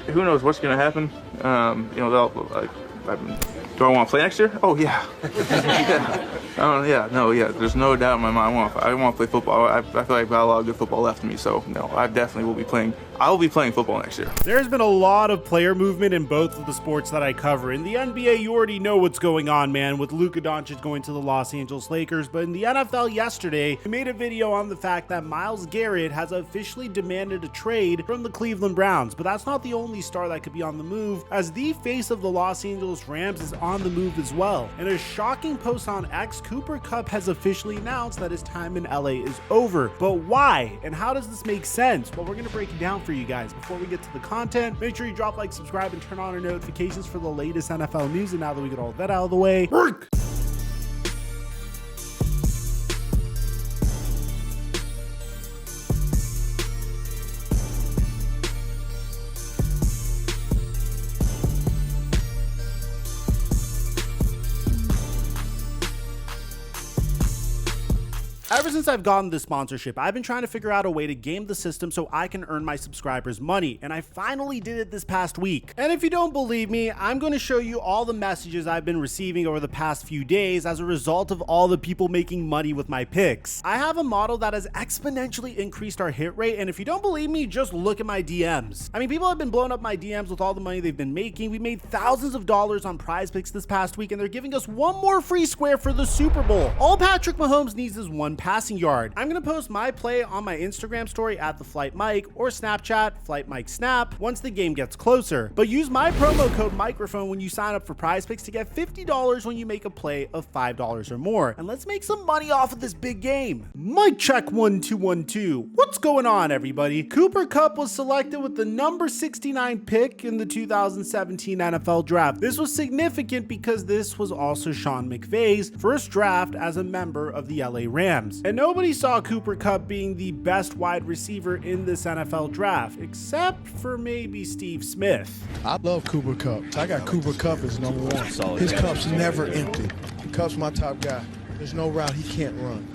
Who knows what's going to happen? Do I want to play next year? Oh yeah. There's no doubt in my mind. I want to play football. I feel like I've got a lot of good football left in me. So no, I definitely will be playing. I will be playing football next year. There's been a lot of player movement in both of the sports that I cover. In the NBA, you already know what's going on, man, with Luka Doncic going to the Los Angeles Lakers. But in the NFL yesterday, we made a video on the fact that Myles Garrett has officially demanded a trade from the Cleveland Browns. But that's not the only star that could be on the move, as the face of the Los Angeles Rams is on the move as well. In a shocking post on X, Cooper Kupp has officially announced that his time in LA is over. But why? And how does this make sense? Well, we're going to break it down for you guys. Before we get to the content, make sure you drop like, subscribe, and turn on our notifications for the latest NFL news. And now that we get all that out of the way, work! Ever since I've gotten this sponsorship, I've been trying to figure out a way to game the system so I can earn my subscribers money, and I finally did it this past week. And if you don't believe me, I'm going to show you all the messages I've been receiving over the past few days as a result of all the people making money with my picks. I have a model that has exponentially increased our hit rate, and if you don't believe me, just look at my DMs. I mean, people have been blowing up my DMs with all the money they've been making. We made thousands of dollars on Prize Picks this past week, and they're giving us one more free square for the Super Bowl. All Patrick Mahomes needs is one passing yard. I'm gonna post my play on my Instagram story at the Flight Mike or Snapchat Flight Mike Snap once the game gets closer. But use my promo code Mikerophone when you sign up for Prize Picks to get $50 when you make a play of $5 or more. And let's make some money off of this big game. Mic check 1 2 1 2. What's going on, everybody? Cooper Kupp was selected with the number 69 pick in the 2017 NFL Draft. This was significant because this was also Sean McVay's first draft as a member of the LA Rams. And nobody saw Cooper Kupp being the best wide receiver in this NFL draft, except for maybe Steve Smith. I love Cooper Kupp. I got Cooper Kupp as number one. His cup's never empty. Kupp's my top guy. There's no route he can't run.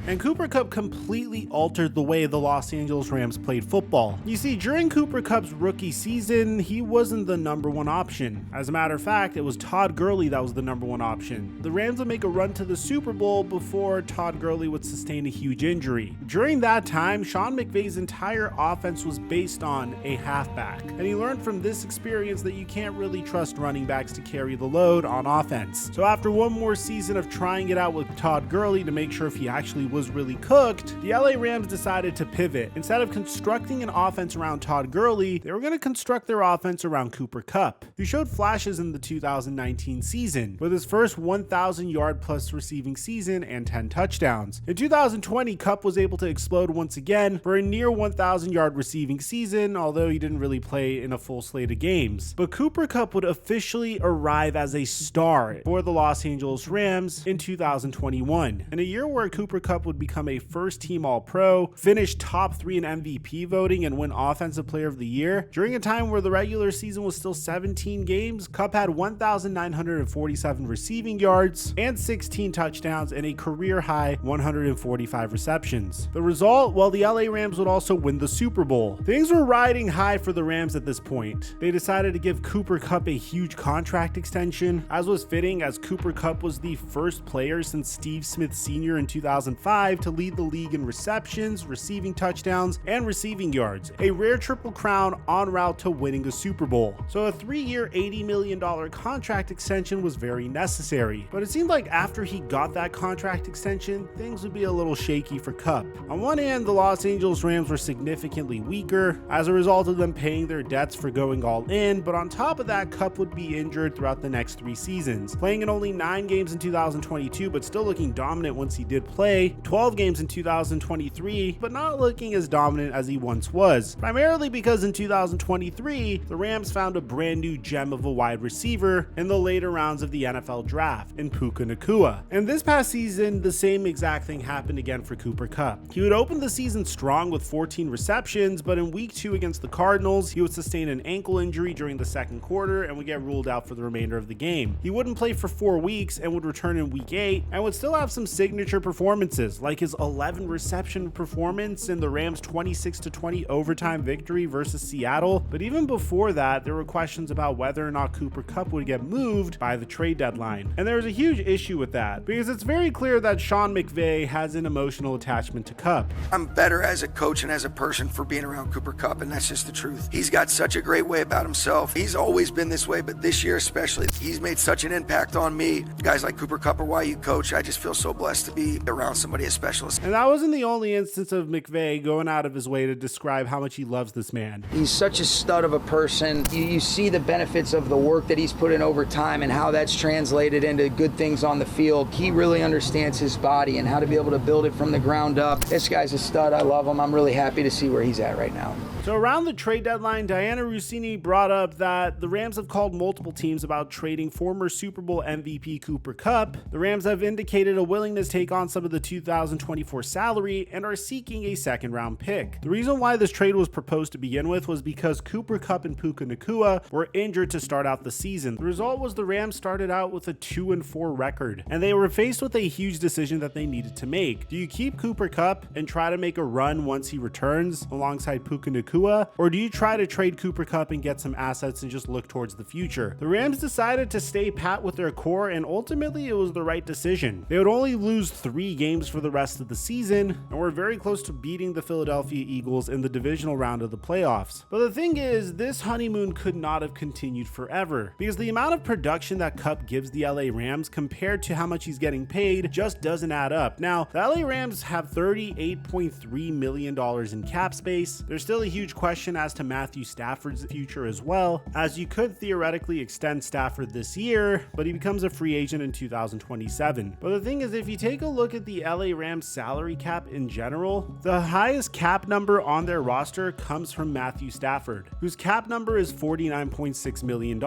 And Cooper Kupp completely altered the way the Los Angeles Rams played football. You see, during Cooper Kupp's rookie season, he wasn't the number one option. As a matter of fact, it was Todd Gurley that was the number one option. The Rams would make a run to the Super Bowl before Todd Gurley would sustain a huge injury. During that time, Sean McVay's entire offense was based on a halfback. And he learned from this experience that you can't really trust running backs to carry the load on offense. So after one more season of trying it out with Todd Gurley to make sure if he actually was really cooked, the LA Rams decided to pivot. Instead of constructing an offense around Todd Gurley, they were going to construct their offense around Cooper Kupp, who showed flashes in the 2019 season with his first 1,000 yard plus receiving season and 10 touchdowns. In 2020, Kupp was able to explode once again for a near 1,000 yard receiving season, although he didn't really play in a full slate of games. But Cooper Kupp would officially arrive as a star for the Los Angeles Rams in 2021. In a year where Cooper Kupp would become a first-team All-Pro, finish top 3 in MVP voting, and win Offensive Player of the Year, during a time where the regular season was still 17 games, Kupp had 1,947 receiving yards and 16 touchdowns and a career-high 145 receptions. The result? Well, the LA Rams would also win the Super Bowl. Things were riding high for the Rams at this point. They decided to give Cooper Kupp a huge contract extension, as was fitting, as Cooper Kupp was the first player since Steve Smith Sr. in 2005 to lead the league in receptions, receiving touchdowns, and receiving yards, a rare triple crown en route to winning a Super Bowl. So a 3-year, $80 million contract extension was very necessary. But it seemed like after he got that contract extension, things would be a little shaky for Kupp. On one hand, the Los Angeles Rams were significantly weaker as a result of them paying their debts for going all in, but on top of that, Kupp would be injured throughout the next 3 seasons, playing in only 9 games in 2022, but still looking dominant once he did play, 12 games in 2023, but not looking as dominant as he once was, primarily because in 2023, the Rams found a brand new gem of a wide receiver in the later rounds of the NFL draft in Puka Nacua. And this past season, the same exact thing happened again for Cooper Kupp. He would open the season strong with 14 receptions, but in week 2 against the Cardinals, he would sustain an ankle injury during the second quarter and would get ruled out for the remainder of the game. He wouldn't play for 4 weeks and would return in week 8 and and would still have some signature performances, like his 11 reception performance in the Rams' 26-20 overtime victory versus Seattle. But even before that, there were questions about whether or not Cooper Kupp would get moved by the trade deadline. And there was a huge issue with that, because it's very clear that Sean McVay has an emotional attachment to Kupp. I'm better as a coach and as a person for being around Cooper Kupp, and that's just the truth. He's got such a great way about himself. He's always been this way, but this year especially, he's made such an impact on me. Guys like Cooper Kupp are why you coach. I just feel so blessed to be around somebody as special. And that wasn't the only instance of McVay going out of his way to describe how much he loves this man. He's such a stud of a person. You see the benefits of the work that he's put in over time and how that's translated into good things on the field. He really understands his body and how to be able to build it from the ground up. This guy's a stud. I love him. I'm really happy to see where he's at right now. So around the trade deadline, Diana Russini brought up that the Rams have called multiple teams about trading former Super Bowl MVP Cooper Kupp. The Rams have indicated a willingness to take on some of the 2024 salary and are seeking a second-round pick. The reason why this trade was proposed to begin with was because Cooper Kupp and Puka Nacua were injured to start out the season. The result was the Rams started out with a 2-4 record, and they were faced with a huge decision that they needed to make. Do you keep Cooper Kupp and try to make a run once he returns alongside Puka Nacua, or do you try to trade Cooper Kupp and get some assets and just look towards the future? The Rams decided to stay pat with their core, and ultimately it was the right decision. They would only lose 3 games for the rest of the season, and were very close to beating the Philadelphia Eagles in the divisional round of the playoffs. But the thing is, this honeymoon could not have continued forever, because the amount of production that Kupp gives the LA Rams compared to how much he's getting paid just doesn't add up. Now, the LA Rams have $38.3 million in cap space. There's still a huge question as to Matthew Stafford's future as well, as you could theoretically extend Stafford this year, but he becomes a free agent in 2027. But the thing is, if you take a look at the LA Rams salary cap in general, the highest cap number on their roster comes from Matthew Stafford, whose cap number is $49.6 million.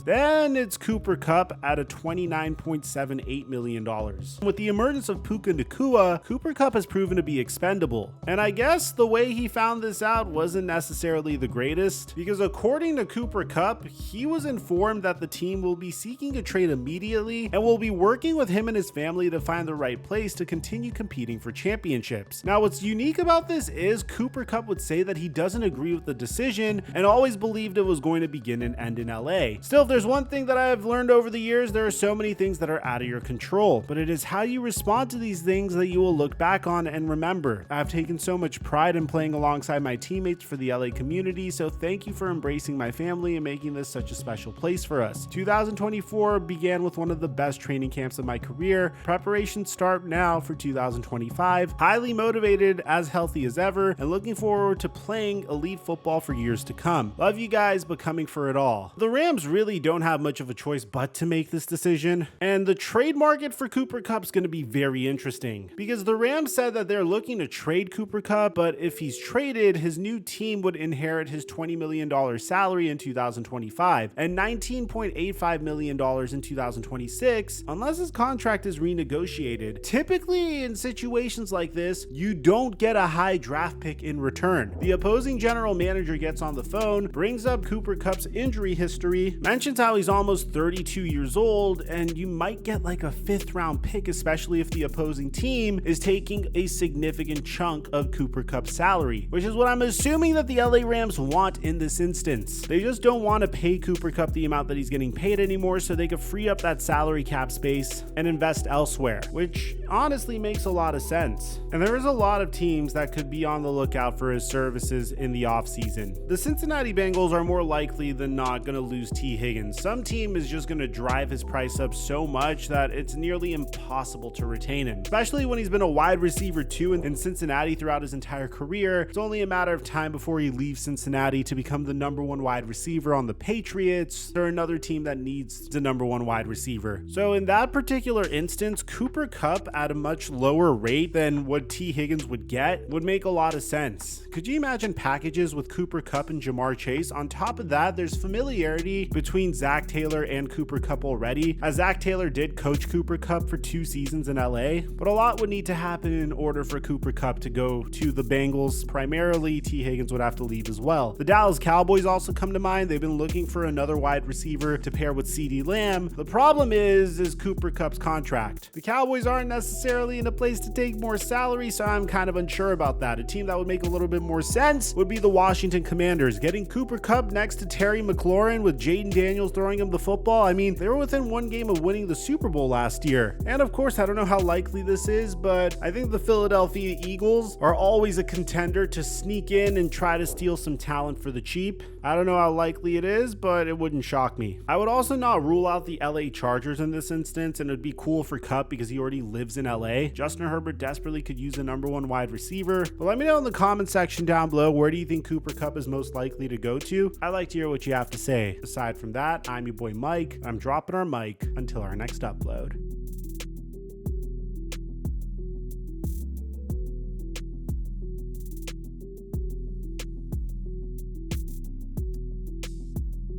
Then it's Cooper Kupp at a $29.78 million. With the emergence of Puka Nacua, Cooper Kupp has proven to be expendable. And I guess the way he found this out wasn't necessarily the greatest, because according to Cooper Kupp, he was informed that the team will be seeking a trade immediately and will be working with him and his family to find the right place to continue competing for championships. Now, what's unique about this is Cooper Kupp would say that he doesn't agree with the decision and always believed it was going to begin and end in LA. Still, if there's one thing that I've learned over the years, there are so many things that are out of your control, but it is how you respond to these things that you will look back on and remember. I've taken so much pride in playing alongside my teammates for the LA community, so thank you for embracing my family and making this such a special place for us. 2024 began with one of the best training camps of my career. Preparations start now for 2025. Highly motivated, as healthy as ever, and looking forward to playing elite football for years to come. Love you guys, but coming for it all. The Rams really don't have much of a choice but to make this decision, and the trade market for Cooper Kupp is going to be very interesting, because the Rams said that they're looking to trade Cooper Kupp, but if he's traded, his new team would inherit his $20 million salary in 2025 and $19.85 million in 2026 unless his contract is renegotiated. Typically, in situations like this, you don't get a high draft pick in return. The opposing general manager gets on the phone, brings up Cooper Kupp's injury history, mentions how he's almost 32 years old, and you might get like a 5th round pick, especially if the opposing team is taking a significant chunk of Cooper Kupp's salary, which is what I'm assuming that the LA Rams want in this instance. They just don't want to pay Cooper Kupp the amount that he's getting paid anymore, so they could free up that salary cap space and invest elsewhere, which honestly makes a lot of sense. And there is a lot of teams that could be on the lookout for his services in the offseason. The Cincinnati Bengals are more likely than not going to lose T. Higgins. Some team is just going to drive his price up so much that it's nearly impossible to retain him, especially when he's been a wide receiver too in Cincinnati throughout his entire career. It's only a matter of time before he leaves Cincinnati to become the number 1 wide receiver on the Patriots or another team that needs the number 1 wide receiver. So in that particular instance, Cooper Kupp at a much lower rate than what T. Higgins would get would make a lot of sense. Could you imagine packages with Cooper Kupp and Jamar Chase? On top of that, there's familiarity between Zach Taylor and Cooper Kupp already, as Zach Taylor did coach Cooper Kupp for 2 seasons in LA, but a lot would need to happen in order for Cooper Kupp to go to the Bengals. Primarily, T. Higgins would have to leave as well. The Dallas Cowboys also come to mind. They've been looking for another wide receiver to pair with CeeDee Lamb. The problem is Cooper Kupp's contract. contract. The Cowboys aren't necessarily in a place to take more salary, so I'm kind of unsure about that. A team that would make a little bit more sense would be the Washington Commanders. Getting Cooper Kupp next to Terry McLaurin with Jaden Daniels throwing him the football. I mean, they were within one game of winning the Super Bowl last year. And of course, I don't know how likely this is, but I think the Philadelphia Eagles are always a contender to sneak in and try to steal some talent for the cheap. I don't know how likely it is, but it wouldn't shock me. I would also not rule out the LA Chargers in this instance, and it'd be cool for Kupp because he already lives in LA. Justin Herbert desperately could use a number one wide receiver. But let me know in the comment section down below, where do you think Cooper Kupp is most likely to go to? I'd like to hear what you have to say. Aside from that, I'm your boy Mike. I'm dropping our mic until our next upload.